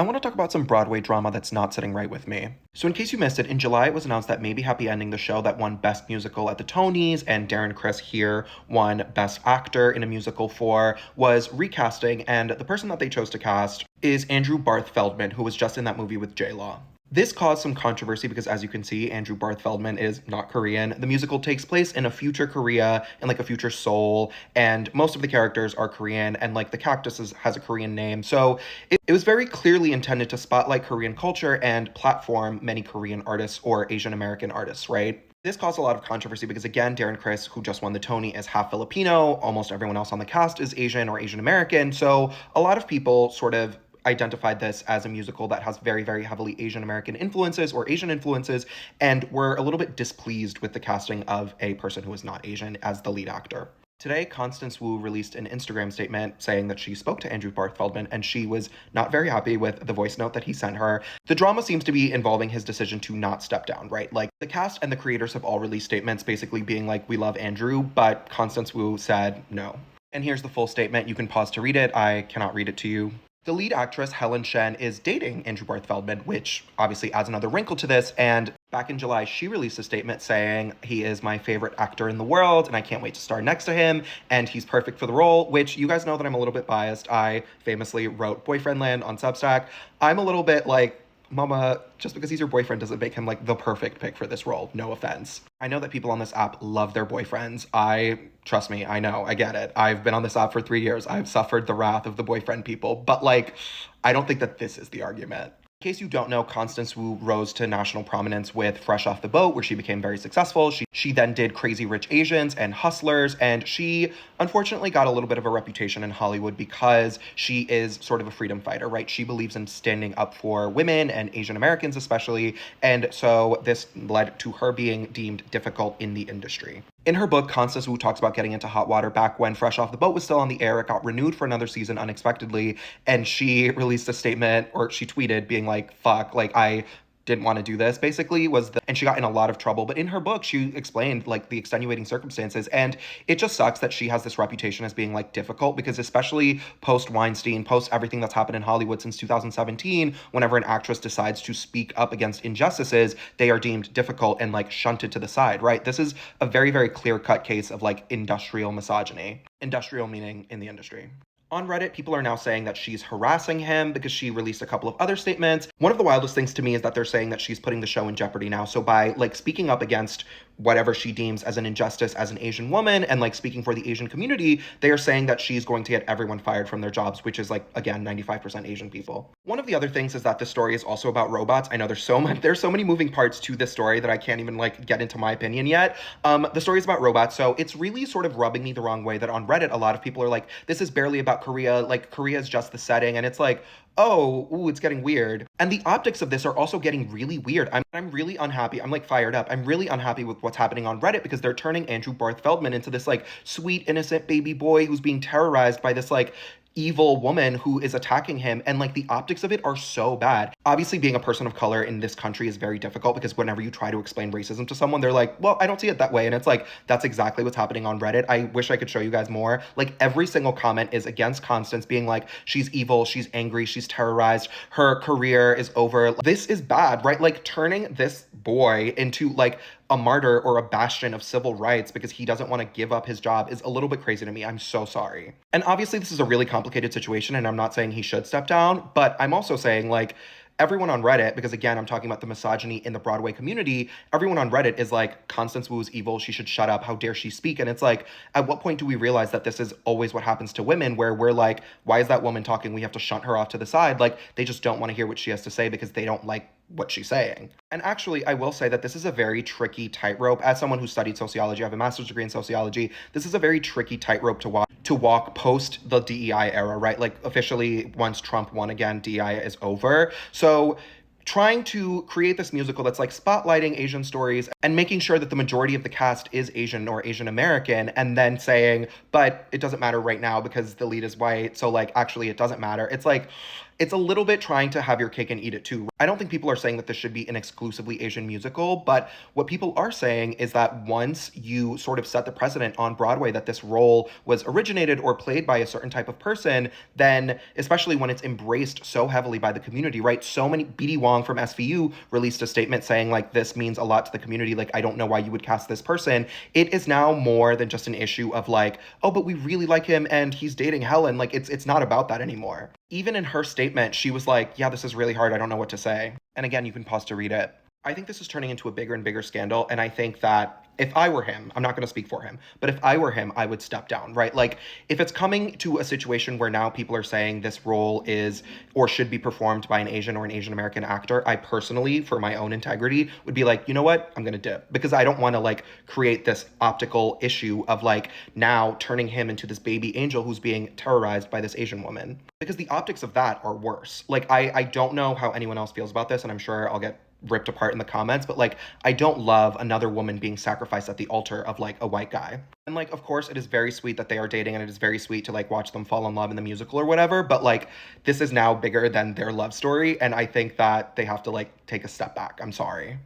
I want to talk about some Broadway drama that's not sitting right with me. So, in case you missed it, in July it was announced that Maybe Happy Ending, the show that won Best Musical at the Tonys, and Darren Criss here won Best Actor in a Musical for, was recasting, and the person that they chose to cast is Andrew Barth Feldman, who was just in that movie with J-Law. This caused some controversy because, as you can see, Andrew Barth Feldman is not Korean. The musical takes place in a future Korea and like a future Seoul, and most of the characters are Korean, and like the cactus has a Korean name. So it was very clearly intended to spotlight Korean culture and platform many Korean artists or Asian American artists, right? This caused a lot of controversy because, again, Darren Criss, who just won the Tony, is half Filipino. Almost everyone else on the cast is Asian or Asian American. So a lot of people sort of identified this as a musical that has very, very heavily Asian American influences or Asian influences, and were a little bit displeased with the casting of a person who is not Asian as the lead actor. Today, Constance Wu released an Instagram statement saying that she spoke to Andrew Barth Feldman and she was not very happy with the voice note that he sent her. The drama seems to be involving his decision to not step down, right? Like, the cast and the creators have all released statements basically being like, we love Andrew, but Constance Wu said no. And here's the full statement. You can pause to read it. I cannot read it to you. The lead actress, Helen Shen, is dating Andrew Barth Feldman, which obviously adds another wrinkle to this. And back in July, she released a statement saying, he is my favorite actor in the world, and I can't wait to star next to him, and he's perfect for the role, which you guys know that I'm a little bit biased. I famously wrote Boyfriendland on Substack. I'm a little bit like, Mama, just because he's your boyfriend doesn't make him like the perfect pick for this role. No offense. I know that people on this app love their boyfriends. Trust me, I know, I get it. I've been on this app for 3 years. I've suffered the wrath of the boyfriend people, but like, I don't think that this is the argument. In case you don't know, Constance Wu rose to national prominence with Fresh Off the Boat, where she became very successful. She then did Crazy Rich Asians and Hustlers, and she unfortunately got a little bit of a reputation in Hollywood because she is sort of a freedom fighter, right? She believes in standing up for women and Asian Americans especially, and so this led to her being deemed difficult in the industry. In her book, Constance Wu talks about getting into hot water back when Fresh Off the Boat was still on the air. It got renewed for another season unexpectedly, and she released a statement, or she tweeted being like, fuck, like, I didn't want to do this, basically, and she got in a lot of trouble. But in her book, she explained like the extenuating circumstances, and it just sucks that she has this reputation as being like difficult, because especially post Weinstein, post everything that's happened in Hollywood since 2017, whenever an actress decides to speak up against injustices, they are deemed difficult and like shunted to the side, right? This is a very, very clear-cut case of like industrial misogyny. Industrial meaning in the industry. On Reddit, people are now saying that she's harassing him because she released a couple of other statements. One of the wildest things to me is that they're saying that she's putting the show in jeopardy now. So by like speaking up against whatever she deems as an injustice as an Asian woman and like speaking for the Asian community, they are saying that she's going to get everyone fired from their jobs, which is like, again, 95% Asian people. One of the other things is that this story is also about robots. I know there's so many moving parts to this story that I can't even like get into my opinion yet. The story is about robots, so it's really sort of rubbing me the wrong way that on Reddit, a lot of people are like, this is barely about Korea, like Korea is just the setting, and it's like, oh, ooh, it's getting weird. And the optics of this are also getting really weird. I'm really unhappy. I'm like fired up. I'm really unhappy with what's happening on Reddit because they're turning Andrew Barth Feldman into this like sweet, innocent baby boy who's being terrorized by this like evil woman who is attacking him, and like the optics of it are so bad. Obviously, being a person of color in this country is very difficult because whenever you try to explain racism to someone, they're like, well, I don't see it that way. And it's like, that's exactly what's happening on Reddit. I wish I could show you guys more. Like, every single comment is against Constance, being like, she's evil, she's angry, she's terrorized, her career is over. This is bad, right? Like, turning this boy into like a martyr or a bastion of civil rights because he doesn't want to give up his job is a little bit crazy to me. I'm so sorry. And obviously this is a really complicated situation, and I'm not saying he should step down, but I'm also saying like, everyone on Reddit, because again, I'm talking about the misogyny in the Broadway community, everyone on Reddit is like, Constance Wu is evil, she should shut up, how dare she speak? And it's like, at what point do we realize that this is always what happens to women, where we're like, why is that woman talking? We have to shunt her off to the side. Like, they just don't want to hear what she has to say because they don't like what she's saying. And actually, I will say that this is a very tricky tightrope. As someone who studied sociology, I have a master's degree in sociology, this is a very tricky tightrope to walk post the DEI era, right? Like, officially, once Trump won again, DEI is over. So trying to create this musical that's like spotlighting Asian stories and making sure that the majority of the cast is Asian or Asian American, and then saying, but it doesn't matter right now because the lead is white, so like actually it doesn't matter. It's like, It's a little bit trying to have your cake and eat it too. I don't think people are saying that this should be an exclusively Asian musical, but what people are saying is that once you sort of set the precedent on Broadway that this role was originated or played by a certain type of person, then especially when it's embraced so heavily by the community, right? So many, BD Wong from SVU released a statement saying like, this means a lot to the community. Like, I don't know why you would cast this person. It is now more than just an issue of like, oh, but we really like him and he's dating Helen. Like, it's not about that anymore. Even in her statement, she was like, yeah, this is really hard. I don't know what to say. And again, you can pause to read it. I think this is turning into a bigger and bigger scandal. And I think that if I were him, I'm not going to speak for him, but if I were him, I would step down, right? Like, if it's coming to a situation where now people are saying this role is or should be performed by an Asian or an Asian American actor, I personally, for my own integrity, would be like, you know what? I'm going to dip because I don't want to like create this optical issue of like now turning him into this baby angel who's being terrorized by this Asian woman. Because the optics of that are worse. Like, I don't know how anyone else feels about this, and I'm sure I'll get ripped apart in the comments, but like, I don't love another woman being sacrificed at the altar of like a white guy. And like, of course, it is very sweet that they are dating, and it is very sweet to like watch them fall in love in the musical or whatever, but like, this is now bigger than their love story, and I think that they have to like take a step back. I'm sorry.